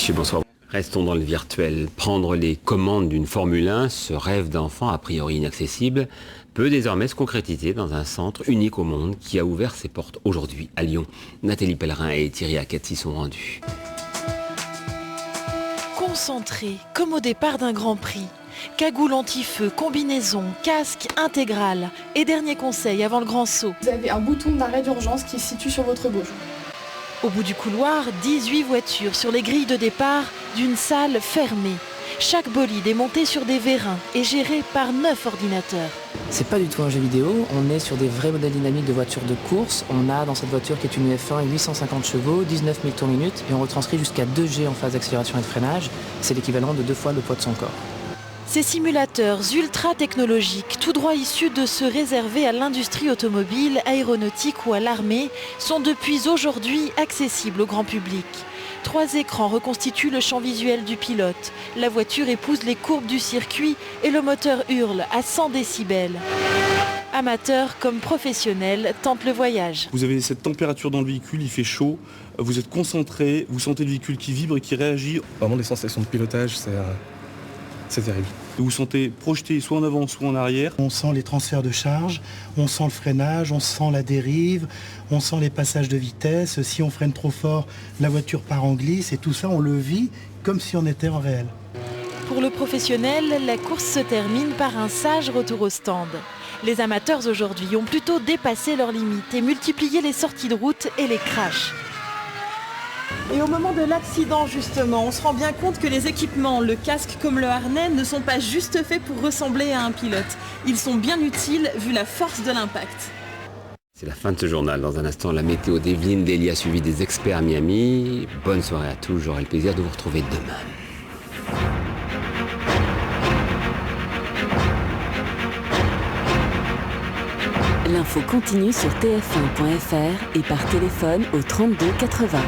messieurs, bonsoir. Restons dans le virtuel. Prendre les commandes d'une Formule 1, ce rêve d'enfant a priori inaccessible, peut désormais se concrétiser dans un centre unique au monde qui a ouvert ses portes aujourd'hui à Lyon. Nathalie Pellerin et Thierry Hackett s'y sont rendus. Concentré, comme au départ d'un Grand Prix. Cagoule anti-feu, combinaison, casque intégral. Et dernier conseil avant le grand saut. Vous avez un bouton d'arrêt d'urgence qui se situe sur votre gauche. Au bout du couloir, 18 voitures sur les grilles de départ d'une salle fermée. Chaque bolide est monté sur des vérins et géré par 9 ordinateurs. C'est pas du tout un jeu vidéo, on est sur des vrais modèles dynamiques de voitures de course. On a dans cette voiture qui est une F1 850 chevaux, 19 000 tours minute et on retranscrit jusqu'à 2G en phase d'accélération et de freinage. C'est l'équivalent de 2 fois le poids de son corps. Ces simulateurs ultra technologiques, tout droit issus de ceux réservés à l'industrie automobile, aéronautique ou à l'armée, sont depuis aujourd'hui accessibles au grand public. 3 écrans reconstituent le champ visuel du pilote. La voiture épouse les courbes du circuit et le moteur hurle à 100 décibels. Amateurs comme professionnels tentent le voyage. Vous avez cette température dans le véhicule, il fait chaud, vous êtes concentré, vous sentez le véhicule qui vibre et qui réagit. Vraiment des sensations de pilotage, c'est terrible. Vous vous sentez projeté soit en avant, soit en arrière. On sent les transferts de charge, on sent le freinage, on sent la dérive, on sent les passages de vitesse. Si on freine trop fort, la voiture part en glisse et tout ça, on le vit comme si on était en réel. Pour le professionnel, la course se termine par un sage retour au stand. Les amateurs aujourd'hui ont plutôt dépassé leurs limites et multiplié les sorties de route et les crashs. Et au moment de l'accident, justement, on se rend bien compte que les équipements, le casque comme le harnais, ne sont pas juste faits pour ressembler à un pilote. Ils sont bien utiles vu la force de l'impact. C'est la fin de ce journal. Dans un instant, la météo d'Evelyne Delia suivie des experts à Miami. Bonne soirée à tous, j'aurai le plaisir de vous retrouver demain. L'info continue sur tf1.fr et par téléphone au 32 80.